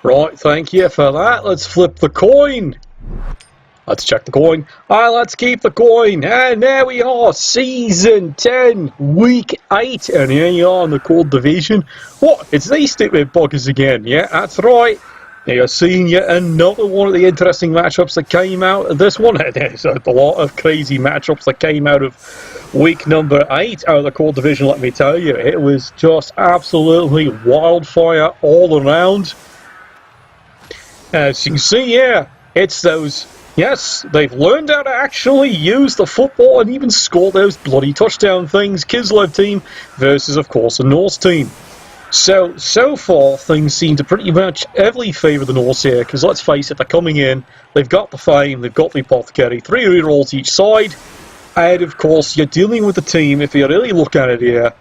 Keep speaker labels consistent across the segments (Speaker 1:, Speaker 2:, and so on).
Speaker 1: Right, thank you for that. Let's flip the coin. Let's check the coin. Let's keep the coin. And there we are, Season 10, Week 8. And here you are in the Cold Division. What? It's these stupid buggers again. Yeah, that's right. You're seeing yet another one of the interesting matchups that came out of this one. There's a lot of crazy matchups that came out of week number 8 out of the Cold Division, let me tell you. It was just absolutely wildfire all around. As you can see, yeah, it's those... Yes, they've learned how to actually use the football and even score those bloody touchdown things. Kislev team versus, of course, the Norse team. So far, things seem to pretty much heavily favour the Norse here, because let's face it, they're coming in, they've got the Fame, they've got the Apothecary, 3 rerolls each side, and of course, you're dealing with the team, if you really look at it here,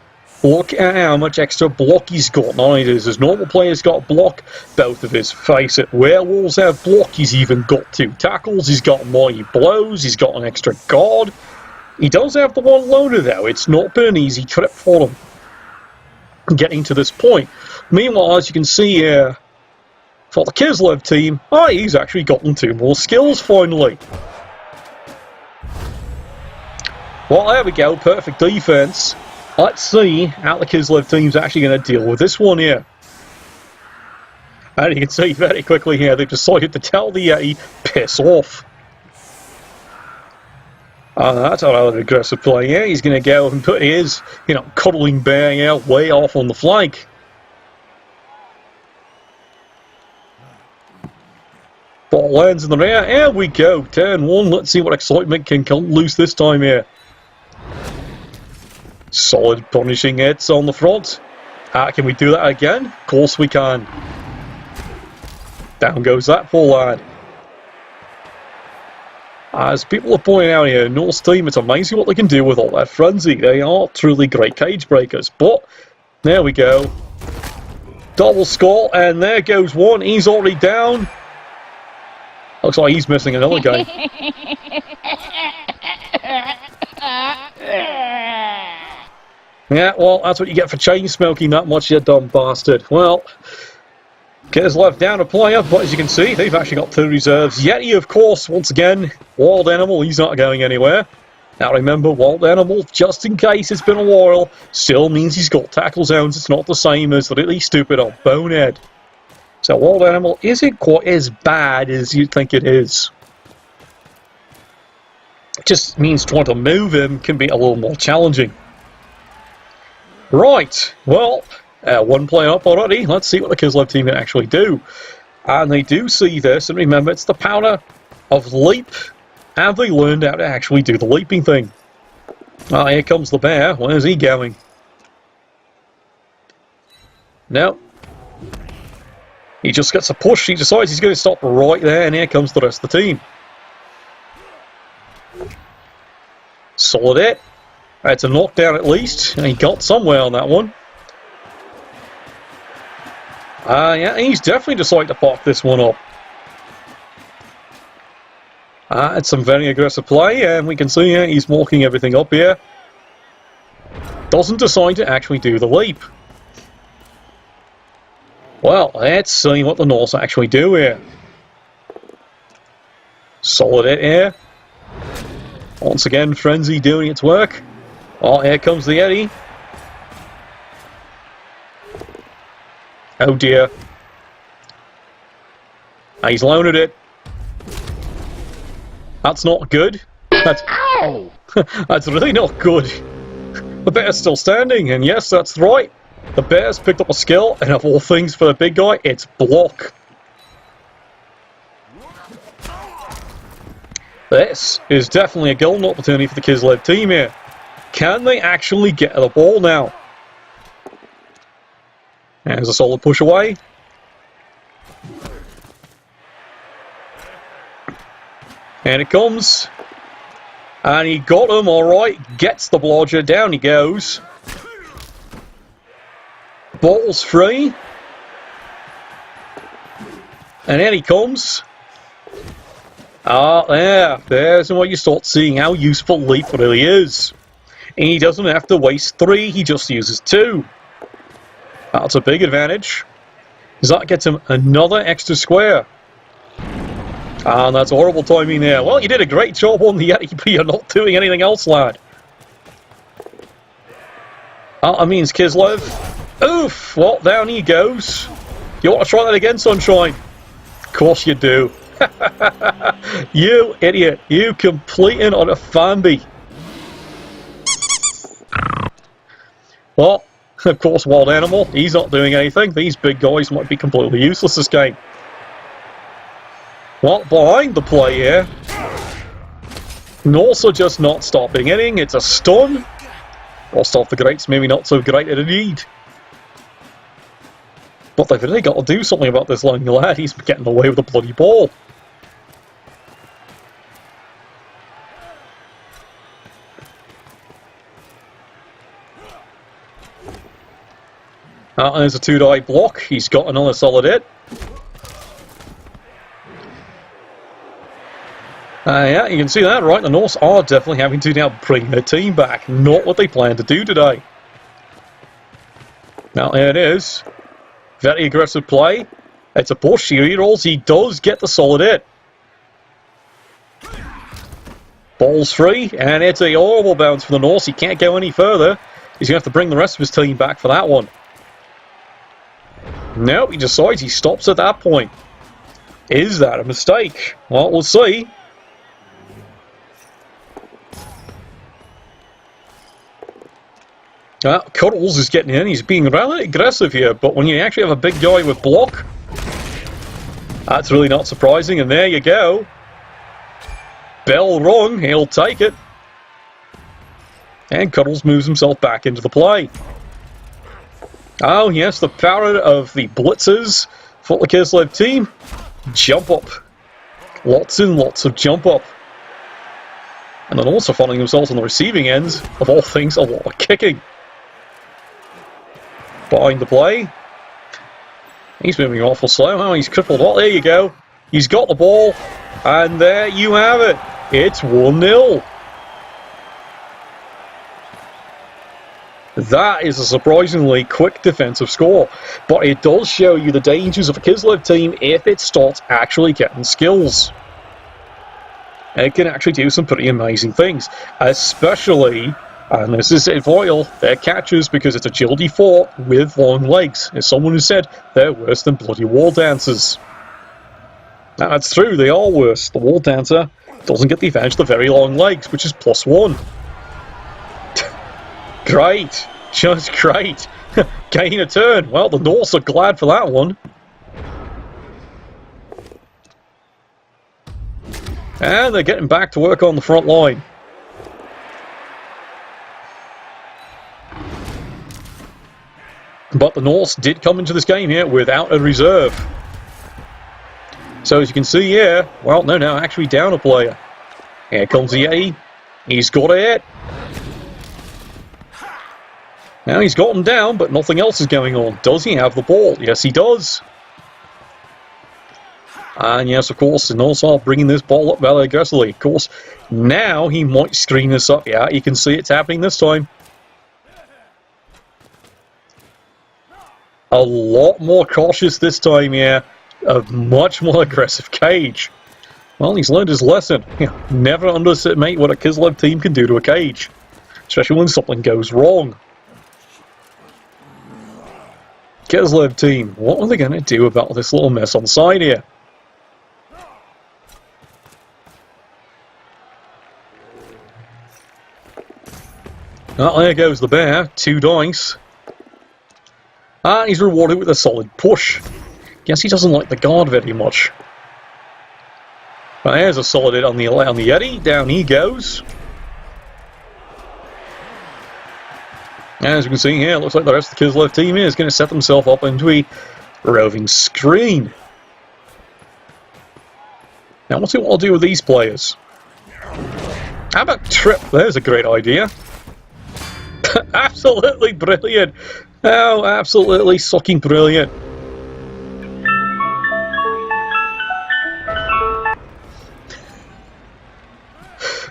Speaker 1: look at how much extra block he's got. Not only does his normal players got block, both of his, face it, werewolves have block. He's even got 2 tackles. He's got mighty blows. He's got an extra guard. He does have the one loader though. It's not been an easy trip for him getting to this point. Meanwhile, as you can see here, for the Kislev team, he's actually gotten 2 more skills finally. Well, there we go. Perfect defense. Let's see how the Kislev team's actually going to deal with this one here. And you can see very quickly here, they've decided to tell the Yeti, piss off. That's another aggressive play here. He's going to go and put his, cuddling bear here way off on the flank. Ball lands in the rear. Here we go. Turn 1. Let's see what excitement can come loose this time here. Solid punishing hits on the front. Can we do that again? Of course we can. Down goes that poor lad. As people are pointing out here, Norse team, it's amazing what they can do with all that frenzy. They are truly great cage breakers. But, there we go. Double skull, and there goes one. He's already down. Looks like he's missing another guy. Yeah, well, that's what you get for chain smoking that much, you dumb bastard. Well, Kislev down a player, but as you can see, they've actually got 2 reserves. Yeti, of course, once again, wild animal, he's not going anywhere. Now remember, wild animal, just in case it's been a while, still means he's got tackle zones. It's not the same as really stupid old bonehead. So wild animal isn't quite as bad as you think it is. It just means trying to move him can be a little more challenging. Right, well, 1 play up already. Let's see what the Kislev team can actually do. And they do see this, and remember, it's the power of leap. Have they learned how to actually do the leaping thing? Here comes the bear. Where's he going? No. He just gets a push. He decides he's going to stop right there, and here comes the rest of the team. Solid hit. It's a knockdown at least, and he got somewhere on that one. Yeah, he's definitely decided to pop this one up. It's some very aggressive play, and we can see here he's walking everything up here. Doesn't decide to actually do the leap. Well, let's see what the Norse actually do here. Solid hit here. Once again, Frenzy doing its work. Oh, here comes the Yeti. Oh dear. He's loaned it. That's not good. That's really not good. The bear's still standing, and yes, that's right. The bear's picked up a skill, and of all things for the big guy, it's block. This is definitely a golden opportunity for the Kislev team here. Can they actually get the ball now? There's a solid push away. And it comes. And he got him, alright. Gets the blodger. Down he goes. Ball's free. And in he comes. There's where you start seeing how useful leap really is. And he doesn't have to waste 3, he just uses 2. That's a big advantage. That gets him another extra square. And that's horrible timing there. Well, you did a great job on the Yeti, but you're not doing anything else, lad. That means Kislev. Oof! Well, down he goes. You want to try that again, Sunshine? Of course you do. You idiot. You complete and utter fanby. Well, of course, Wild Animal. He's not doing anything. These big guys might be completely useless this game. Well, behind the play here. Norse are just not stopping hitting. It's a stun. Lost off the greats, maybe not so great indeed. But they've really got to do something about this long lad. He's getting away with the bloody ball. And there's a 2-die block. He's got another solid hit. Yeah, you can see that, right? The Norse are definitely having to now bring their team back. Not what they planned to do today. Now, there it is. Very aggressive play. It's a push. He rerolls. He does get the solid hit. Ball's free, and it's a horrible bounce for the Norse. He can't go any further. He's going to have to bring the rest of his team back for that one. Nope, he decides he stops at that point. Is that a mistake? Well, we'll see. Cuddles is getting in. He's being rather aggressive here, but when you actually have a big guy with block, that's really not surprising. And there you go. Bell rung. He'll take it. And Cuddles moves himself back into the play. Oh yes, the power of the blitzers for the Kislev team. Jump up. Lots and lots of jump up. And then also finding themselves on the receiving ends, of all things, a lot of kicking. Behind the play. He's moving awful slow. Oh, he's crippled. Oh, there you go. He's got the ball. And there you have it. It's 1-0. That is a surprisingly quick defensive score, but it does show you the dangers of a Kislev team if it starts actually getting skills. It can actually do some pretty amazing things, especially, and this is vital, their catches, because it's agility 4 with long legs. As someone who said, they're worse than bloody wall dancers. Now, that's true, they are worse. The wall dancer doesn't get the advantage of the very long legs, which is +1. Great, just great. Gain a turn. Well, the Norse are glad for that one. And they're getting back to work on the front line. But the Norse did come into this game here without a reserve. So as you can see here, well, no, actually down a player. Here comes the Yeti. He's got a hit. Now he's gotten down, but nothing else is going on. Does he have the ball? Yes, he does. And yes, of course, the Norse are bringing this ball up rather aggressively. Of course, now he might screen this up. Yeah, you can see it's happening this time. A lot more cautious this time, yeah. A much more aggressive cage. Well, he's learned his lesson. Yeah, never underestimate what a Kislev team can do to a cage. Especially when something goes wrong. Kislev team, what are they going to do about this little mess on the side here? Oh, there goes the bear. 2 dice. And he's rewarded with a solid push. Guess he doesn't like the guard very much. But there's a solid hit on the Yeti. Down he goes. As you can see here, it looks like the rest of the Kislev team is going to set themselves up into a roving screen. Now, what's it want to do with these players? How about trip? There's a great idea. Absolutely brilliant. Oh, absolutely sucking brilliant.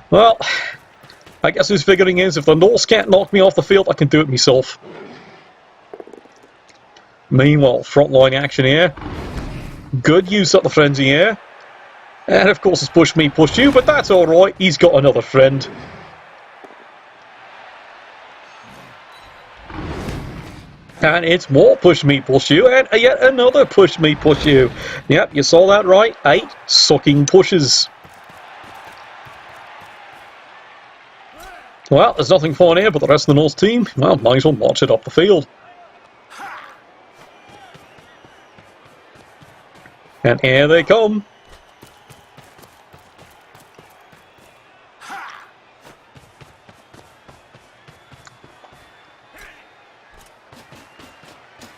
Speaker 1: Well, I guess his figuring is if the Norse can't knock me off the field, I can do it myself. Meanwhile, frontline action here. Good use of the frenzy here. And of course it's push me, push you, but that's alright. He's got another friend. And it's more push me, push you, and yet another push me, push you. Yep, you saw that right. 8 sucking pushes. Well, there's nothing fun here, but the rest of the Norse team, well, might as well march it up the field. And here they come.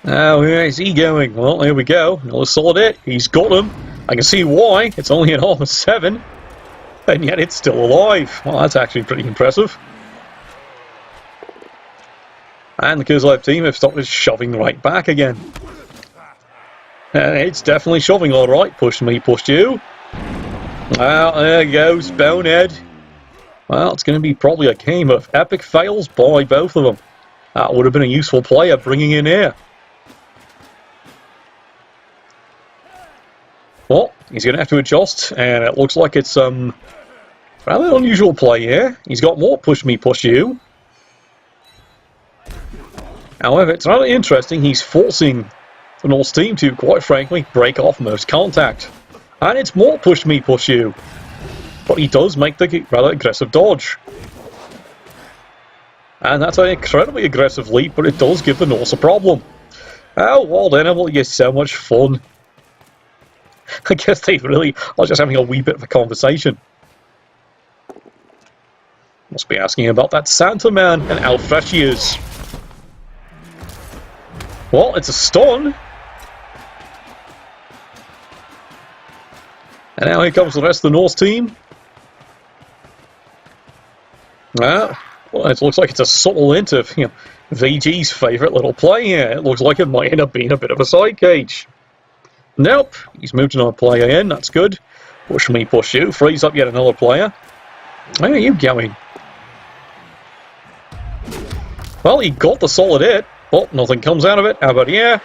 Speaker 1: Now, where is he going? Well, here we go. Another solid hit. He's got him. I can see why. It's only an armor 7. And yet it's still alive. Well, that's actually pretty impressive. And the Kislev team have started shoving right back again. And it's definitely shoving alright. Push me, push you. Well, there goes Bonehead. Well, it's going to be probably a game of epic fails by both of them. That would have been a useful player bringing in here. Well, he's going to have to adjust, and it looks like it's rather unusual play here. He's got more push me, push you. However, it's rather interesting. He's forcing the Norse team to, quite frankly, break off most contact. And it's more push me, push you. But he does make the rather aggressive dodge. And that's an incredibly aggressive leap, but it does give the Norse a problem. Oh, well then, it will get so much fun. I guess they really are just having a wee bit of a conversation. Must be asking about that Santa man and how fresh he is. Well, it's a stun. And now here comes the rest of the Norse team. Well, it looks like it's a subtle hint of, VG's favourite little play here. It looks like it might end up being a bit of a side cage. Nope, he's moved another player in, that's good. Push me, push you, frees up yet another player. Where are you going? Well, he got the solid hit, but nothing comes out of it. How about here?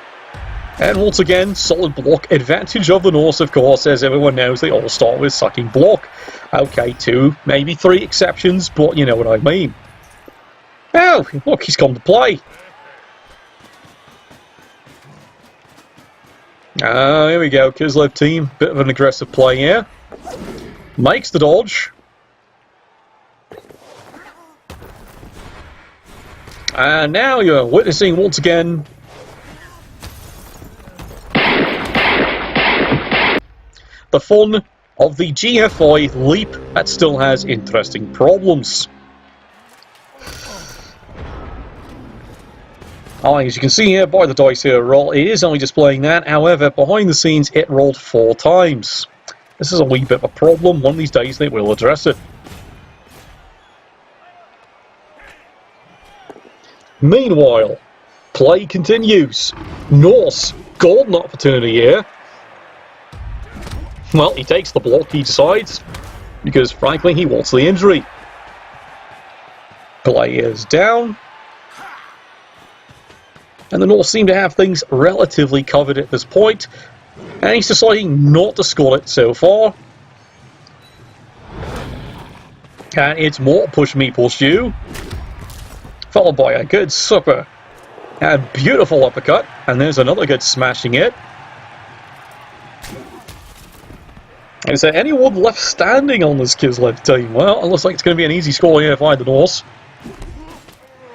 Speaker 1: And once again, solid block advantage of the Norse, of course, as everyone knows, they all start with sucking block. Okay, 2, maybe 3 exceptions, but you know what I mean. Oh, look, he's come to play. Here we go, Kislev team, bit of an aggressive play here. Makes the dodge. And now you're witnessing once again the fun of the GFI leap that still has interesting problems. As you can see here by the dice here roll, it is only displaying that. However, behind the scenes, it rolled 4 times. This is a wee bit of a problem. One of these days, they will address it. Meanwhile, play continues. Norse, golden opportunity here. Well, he takes the block, he decides, because frankly, he wants the injury. Play is down. And the Norse seem to have things relatively covered at this point. And he's deciding not to score it so far. And it's more push me, push you. Followed by a good super. A beautiful uppercut. And there's another good smashing hit. Is there anyone left standing on this Kislev team? Well, it looks like it's going to be an easy score here by the Norse.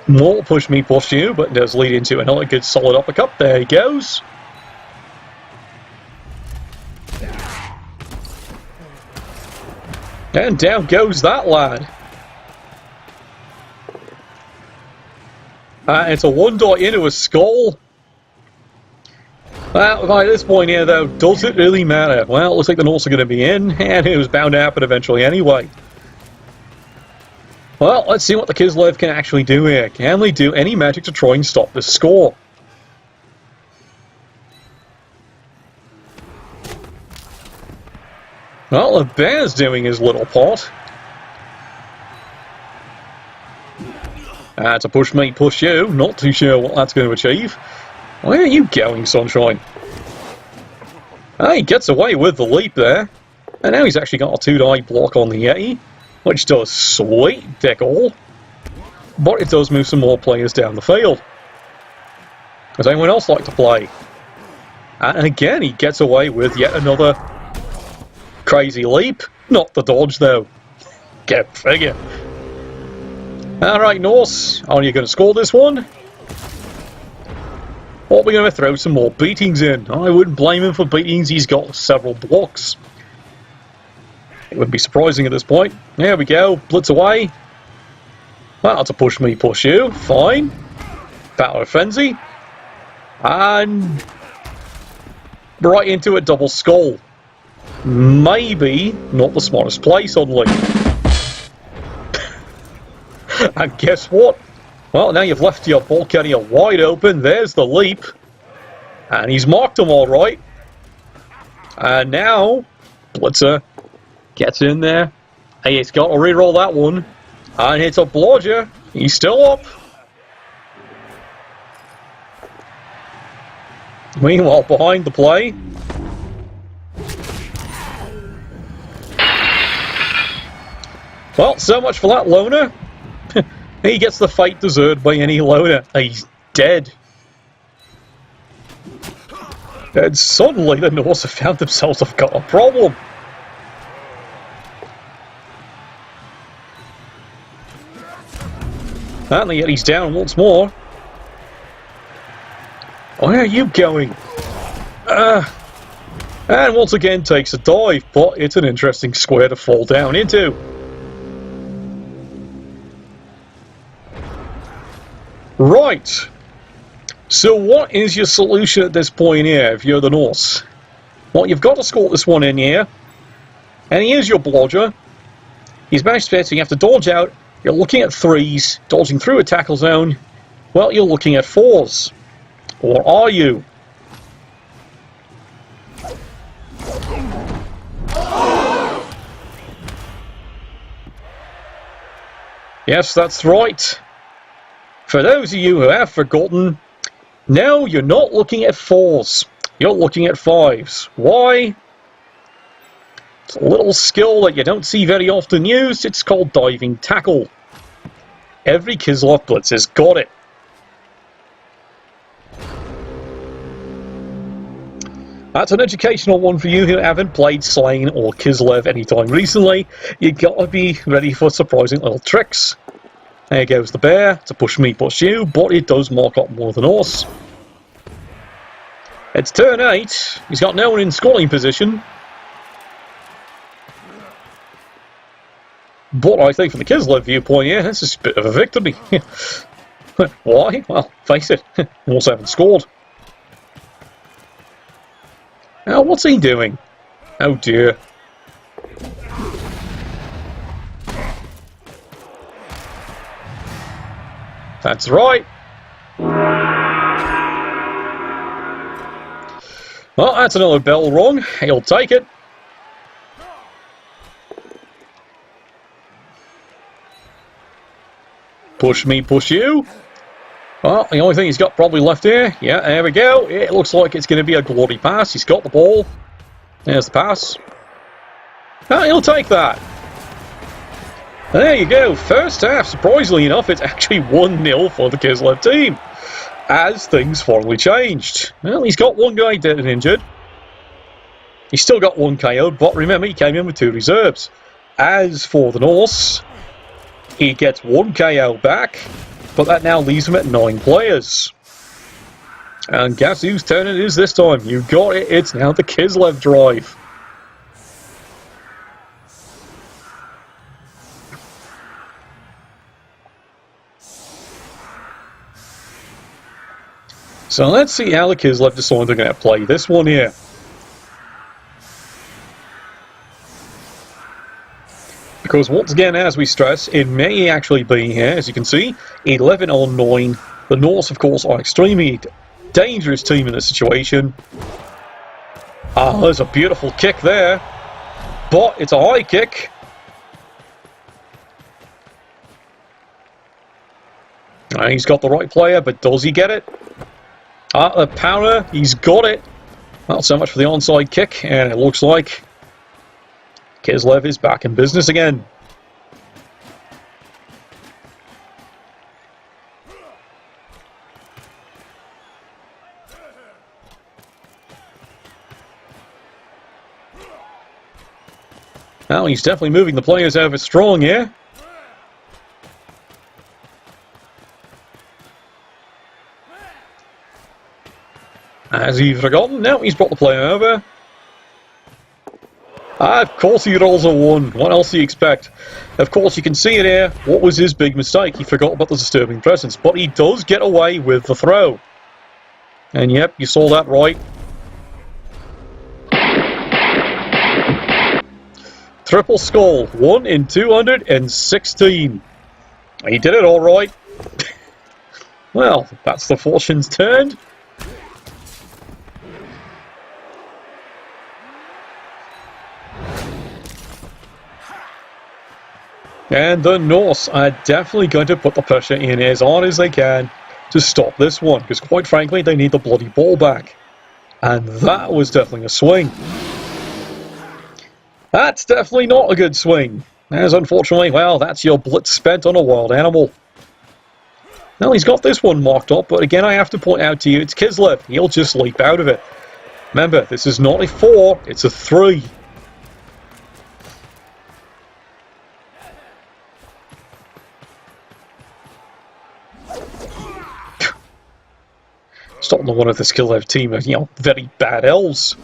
Speaker 1: More push me, push you, but it does lead into another good solid uppercut. There he goes. And down goes that lad. It's a 1 dot into a skull. Well, by this point here, though, does it really matter? Well, it looks like the Norse are going to be in, and it was bound to happen eventually anyway. Well, let's see what the Kislev can actually do here. Can they do any magic to try and stop this score? Well, the bear's doing his little part. It's a push me, push you. Not too sure what that's going to achieve. Where are you going, Sunshine? He gets away with the leap there. And now he's actually got a 2-die block on the Yeti, which does sweet dick all. But it does move some more players down the field. Does anyone else like to play? And again, he gets away with yet another crazy leap. Not the dodge, though. Get figure. Alright, Norse, are you going to score this one? Or we're going to throw some more beatings in. I wouldn't blame him for beatings, he's got several blocks. It wouldn't be surprising at this point. There we go, blitz away. Well, that's a push me, push you. Fine. Battle of Frenzy. And right into a double skull. Maybe not the smartest play suddenly. And guess what? Well, now you've left your ball carrier wide open. There's the leap. And he's marked him all right. And now Blitzer gets in there. Hey, he's got to reroll that one. And hits a blodger. He's still up. Meanwhile, behind the play. Well, so much for that loner. He gets the fate deserved by any loner. He's dead. And suddenly the Norse have found themselves have got a problem. And the Yeti's down once more. Where are you going? And once again takes a dive, but it's an interesting square to fall down into. Right. So what is your solution at this point here, if you're the Norse? Well, you've got to score this one in here. And here's your blodger. He's mashed fit, so you have to dodge out. You're looking at 3s, dodging through a tackle zone. Well, you're looking at 4s. Or are you? Yes, that's right. For those of you who have forgotten, no, you're not looking at 4s. You're looking at 5s. Why? It's a little skill that you don't see very often used. It's called diving tackle. Every Kislev blitz has got it. That's an educational one for you who haven't played Slain or Kislev anytime recently. You've got to be ready for surprising little tricks. There goes the bear to push me, push you, but it does mark up more than us. It's turn 8. He's got no one in scoring position. But I think from the Kislev viewpoint, yeah, this is a bit of a victory. Why? Well, face it, we also haven't scored. Now, what's he doing? Oh dear. That's right. Well, that's another bell rung. He'll take it. Push me, push you. Well, the only thing he's got probably left here. Yeah, there we go. It looks like it's going to be a glory pass. He's got the ball. There's the pass. Oh, he'll take that. There you go. First half, surprisingly enough, it's actually 1-0 for the Kislev team. As things finally changed. Well, he's got one guy dead and injured. He's still got one KO, but remember, he came in with 2 reserves. As for the Norse, he gets 1 KO back, but that now leaves him at 9 players. And guess whose turn it is this time? You got it, it's now the Kislev drive. So let's see how the Kislev decide they're going to play this one here. Because once again, as we stress, it may actually be here, as you can see, 11 on 9. The Norse, of course, are extremely dangerous team in this situation. Ah, there's a beautiful kick there. But it's a high kick. He's got the right player, but does he get it? The power, he's got it. Not so much for the onside kick, and it looks like Kislev is back in business again. Well, he's definitely moving the players over strong here. Has he forgotten? No, he's brought the player over. Of course he rolls a 1. What else do you expect? Of course, you can see it here. What was his big mistake? He forgot about the disturbing presence. But he does get away with the throw. And yep, you saw that right. Triple skull. 1 in 216. He did it all right. Well, that's the fortune's turned. And the Norse are definitely going to put the pressure in as hard as they can to stop this one, because quite frankly, they need the bloody ball back. And that was definitely a swing. That's definitely not a good swing. As unfortunately, well, that's your blitz spent on a wild animal. Now he's got this one marked up, but again, I have to point out to you, it's Kislev. He'll just leap out of it. Remember, this is not a 4, it's a 3. Starting to one of the Kislev team of, very bad elves.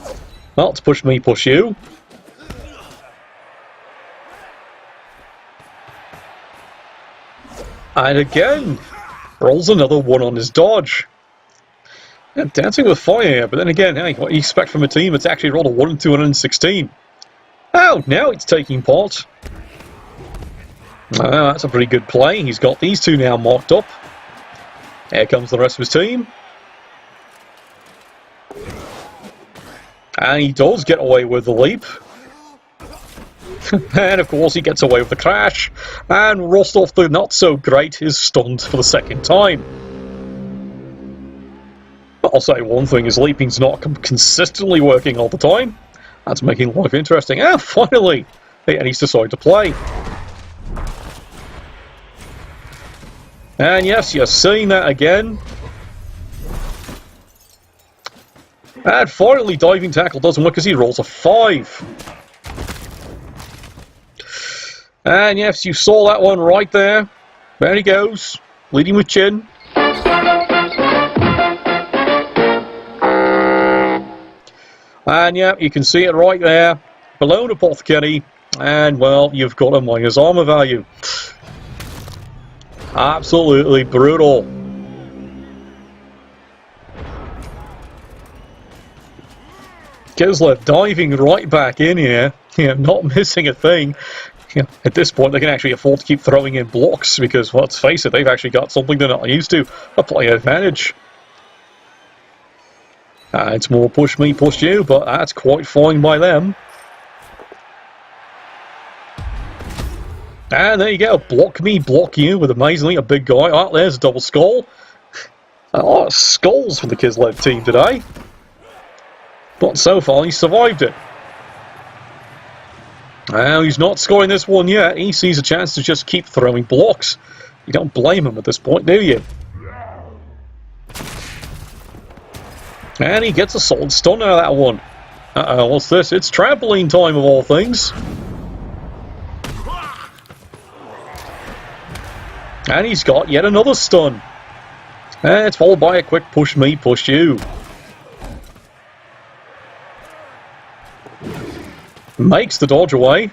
Speaker 1: Well, it's push me, push you. And again, rolls another 1 on his dodge. Yeah, dancing with fire here, but then again, hey, what do you expect from a team that's actually rolled a 1 in 216? Oh, now it's taking part. That's a pretty good play. He's got these two now marked up. Here comes the rest of his team. And he does get away with the leap. And of course he gets away with the crash. And Rostov, the not so great, is stunned for the second time. But I'll say one thing, his leaping's not consistently working all the time. That's making life interesting. Ah, finally! And he's decided to play. And yes, you're seeing that again. And finally, diving tackle doesn't work because he rolls a 5. And yes, you saw that one right there. There he goes, leading with chin. And yeah, you can see it right there. Below the apothecary. And well, you've got a minus armor value. Absolutely brutal. Kislev diving right back in here, not missing a thing. At this point, they can actually afford to keep throwing in blocks because, well, let's face it, they've actually got something they're not used to, a player advantage. It's more push me, push you, but that's quite fine by them. And there you go, block me, block you, with amazingly a big guy. Oh, there's a double skull. A lot of skulls from the Kislev team today. But so far, he survived it. Well, he's not scoring this one yet. He sees a chance to just keep throwing blocks. You don't blame him at this point, do you? And he gets a solid stun out of that one. Uh-oh, what's this? It's trampoline time of all things. And he's got yet another stun. And it's followed by a quick push me, push you. Makes the dodge away.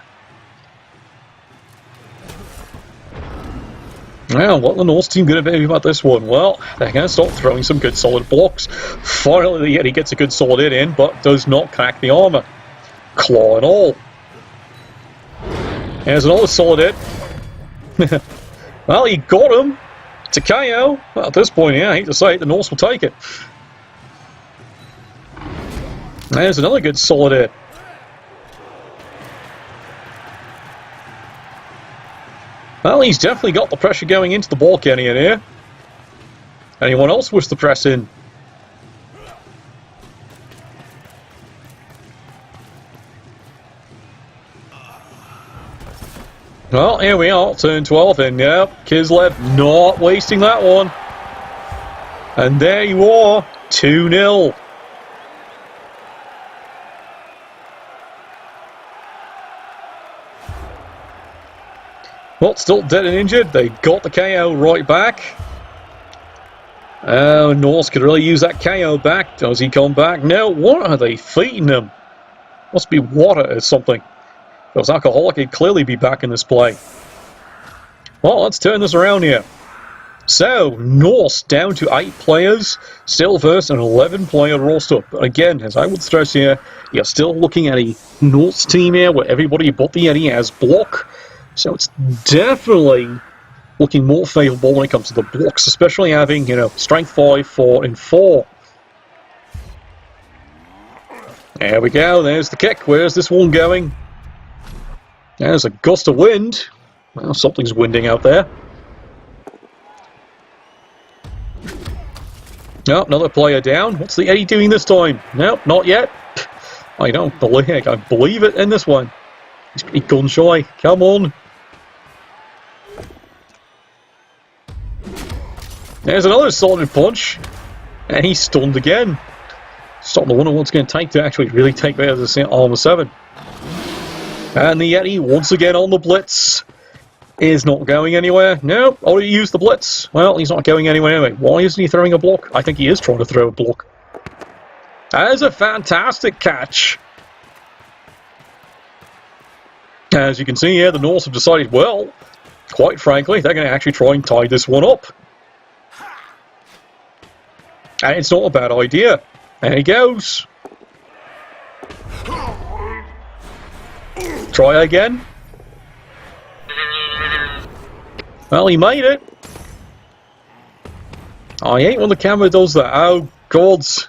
Speaker 1: Now, what the Norse team going to do about this one? Well, they're going to start throwing some good solid blocks. Finally, he gets a good solid hit in, but does not crack the armor. Claw and all. There's another solid hit. Well, he got him. It's a KO. Well, at this point, yeah, I hate to say it, the Norse will take it. There's another good solid hit. Well, he's definitely got the pressure going into the ball carrier here. Anyone else wish to press in? Well, here we are, turn 12, and yep, Kislev not wasting that one. And there you are, 2-0. Well, still dead and injured. They got the KO right back. Oh, Norse could really use that KO back. Does he come back? No. What are they feeding him? Must be water or something. If it was alcoholic, he'd clearly be back in this play. Well, let's turn this around here. So, Norse down to 8 players, still versus an 11-player roster. But again, as I would stress here, you're still looking at a Norse team here where everybody but the Eddie has block. So it's definitely looking more favourable when it comes to the blocks, especially having, strength 5, 4, and 4. There we go, there's the kick. Where's this one going? There's a gust of wind. Well, something's winding out there. Nope, another player down. What's the Eddie doing this time? Nope, not yet. I don't believe it in this one. He's pretty gun shy. Come on. There's another solid punch. And he's stunned again. Starting to wonder what it's going to take to actually really take out this Armor 7. And the Yeti, once again on the blitz, is not going anywhere. No, already used the blitz. Well, he's not going anywhere anyway. Why isn't he throwing a block? I think he is trying to throw a block. That is a fantastic catch. As you can see here, the Norse have decided, well, quite frankly, they're going to actually try and tie this one up. And it's not a bad idea. There he goes. Try again. Well, he made it. I hate when the camera does that. Oh, gods.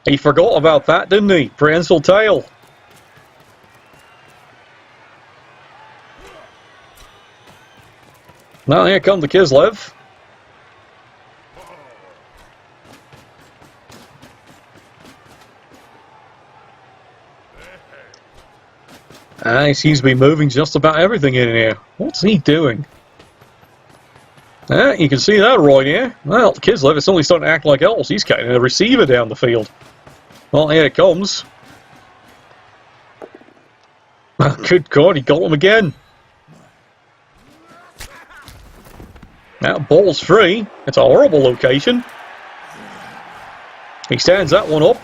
Speaker 1: He forgot about that, didn't he? Prehensile tail. Now here comes the Kislev. He seems to be moving just about everything in here. What's he doing? You can see that right here. Well, Kislev is suddenly starting to act like else. He's carrying a receiver down the field. Well, here it comes. Oh, good God, he got him again. Now, ball's free. It's a horrible location. He stands that one up.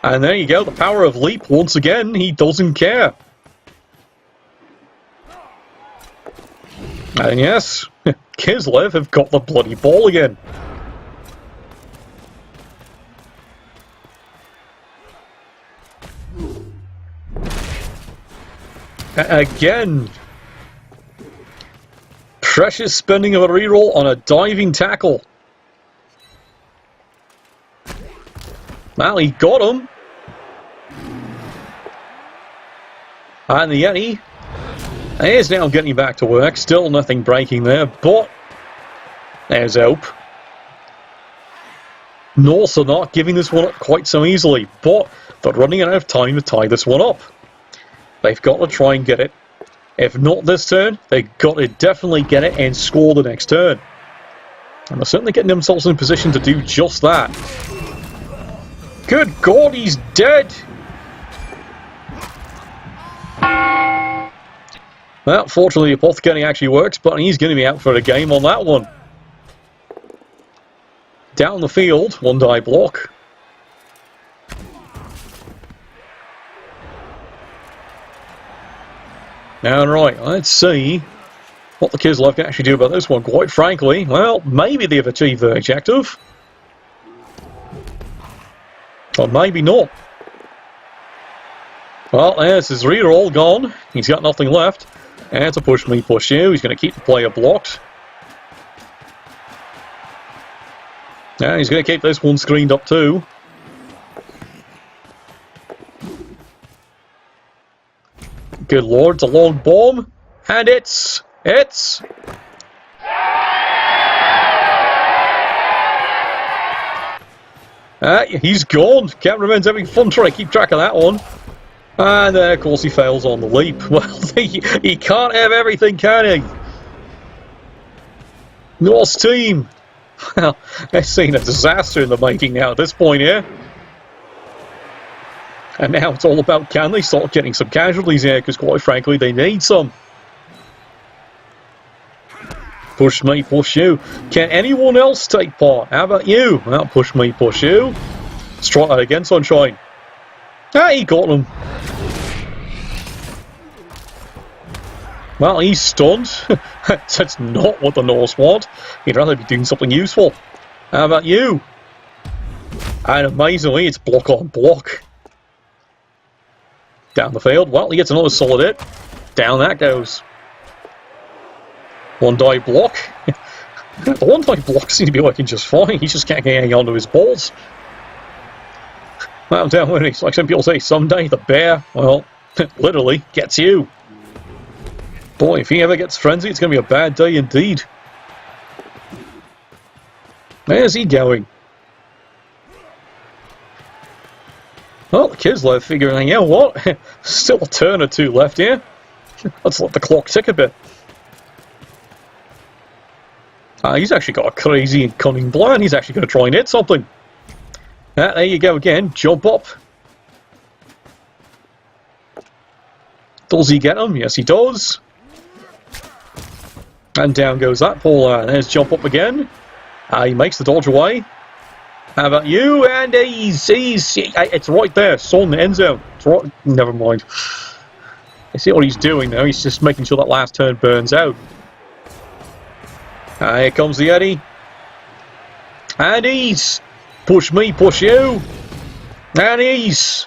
Speaker 1: And there you go, the power of leap. Once again, he doesn't care. And yes, Kislev have got the bloody ball again. Again. Precious spending of a reroll on a diving tackle. Well, he got him. And the Yeti is now getting back to work. Still nothing breaking there, but there's hope. Norse are not giving this one up quite so easily, but they're running out of time to tie this one up. They've got to try and get it. If not this turn, they've got to definitely get it and score the next turn. And they're certainly getting themselves in a position to do just that. Good God, he's dead! Well, fortunately, Apothecary actually works, but he's going to be out for the game on that one. Down the field, one die block. Now, right, let's see what the Kislev can actually do about this one. Quite frankly, well, maybe they've achieved their objective. Or maybe not. Well, there's his reroll gone. He's got nothing left. And it's a push me, push you. He's going to keep the player blocked. Yeah, he's going to keep this one screened up too. Good Lord, it's a long bomb. And it's... he's gone. Cameraman's having fun trying to keep track of that one. And then, of course, he fails on the leap. Well, he can't have everything, can he? Norse team! Well, they've seen a disaster in the making now at this point here. And now it's all about, can they start getting some casualties here? Because quite frankly, they need some. Push me, push you. Can anyone else take part? How about you? Well, push me, push you. Let's try that again, Sunshine. Ah, he got him. Well, he's stunned. That's not what the Norse want. He'd rather be doing something useful. How about you? And amazingly, it's block on block. Down the field. Well, he gets another solid hit. Down that goes. One die block. The one die block seems to be working just fine. He just can't hang on to his balls. Well, down when he's like some people say, someday the bear, well, literally gets you. Boy, if he ever gets frenzy, it's going to be a bad day indeed. Where's he going? Well, the Kislev figuring, yeah, what? Still a turn or two left here. Let's let the clock tick a bit. He's actually got a crazy and cunning plan. He's actually going to try and hit something. There you go again. Jump up. Does he get him? Yes, he does. And down goes that poor lad. There's jump up again. He makes the dodge away. How about you? And it's right there. It's on the end zone. It's right. Never mind. I see what he's doing now. He's just making sure that last turn burns out. Here comes the Eddie. And he's push me, push you. And he's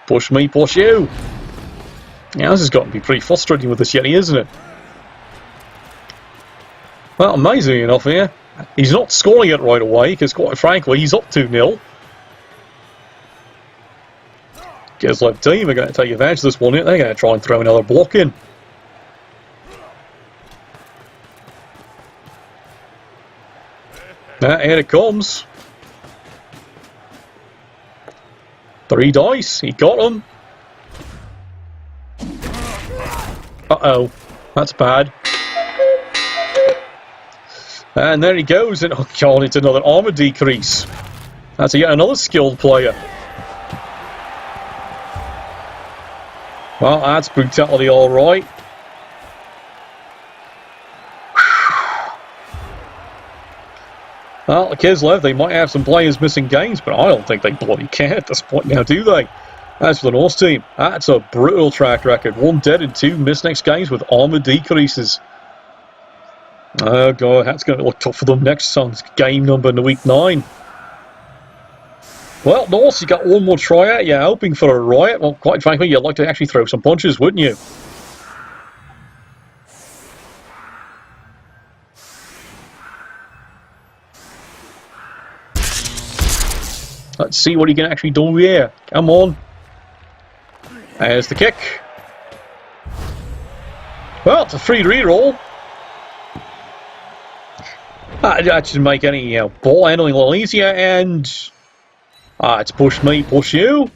Speaker 1: push me, push you. Yeah, this has got to be pretty frustrating with this Yeti, isn't it? Well, amazingly enough here, he's not scoring it right away, because quite frankly, he's up 2-0. Kislev team are going to take advantage of this one. They're going to try and throw another block in. Here it comes. 3 dice. He got them. Uh-oh. That's bad. And there he goes. And oh god, it's another armor decrease. That's yet another skilled player. Well, that's brutality alright. Well, the Kislev, they might have some players missing games, but I don't think they bloody care at this point now, do they? As for the Norse team, that's a brutal track record. 1 dead and 2 missed next games with armor decreases. Oh god, that's going to look tough for them next month's game number in the week 9. Well, Norse, you got one more try at you, hoping for a riot. Well, quite frankly, you'd like to actually throw some punches, wouldn't you? Let's see what he can actually do here. Come on. There's the kick. Well, it's a free reroll. That should make any ball handling a little easier, and it's push me, push you,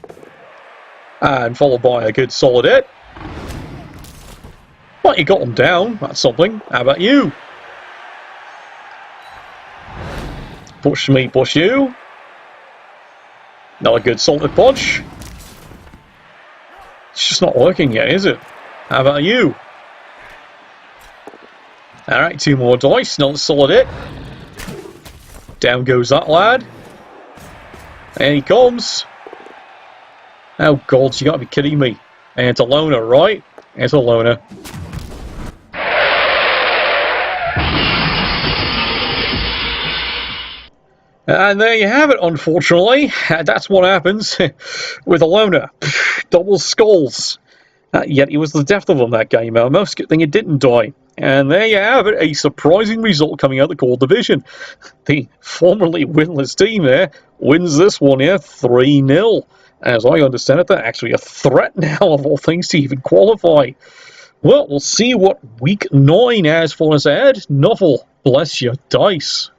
Speaker 1: and followed by a good solid hit. Well, you got them down. That's something. How about you? Push me, push you. Not a good solid punch. It's just not working yet, is it? How about you? Alright, 2 more dice, not a solid hit. Down goes that lad. And he comes. Oh god, you gotta be kidding me. And it's a loner, right? It's a loner. And there you have it, unfortunately. That's what happens with a loner. Double skulls. Yet he was the death of them that game. Most good thing it didn't die. And there you have it, a surprising result coming out of the core division. The formerly winless team there wins this one here 3-0. As I understand it, they're actually a threat now of all things to even qualify. Well, we'll see what week 9 has for us ahead. Novel, bless your dice.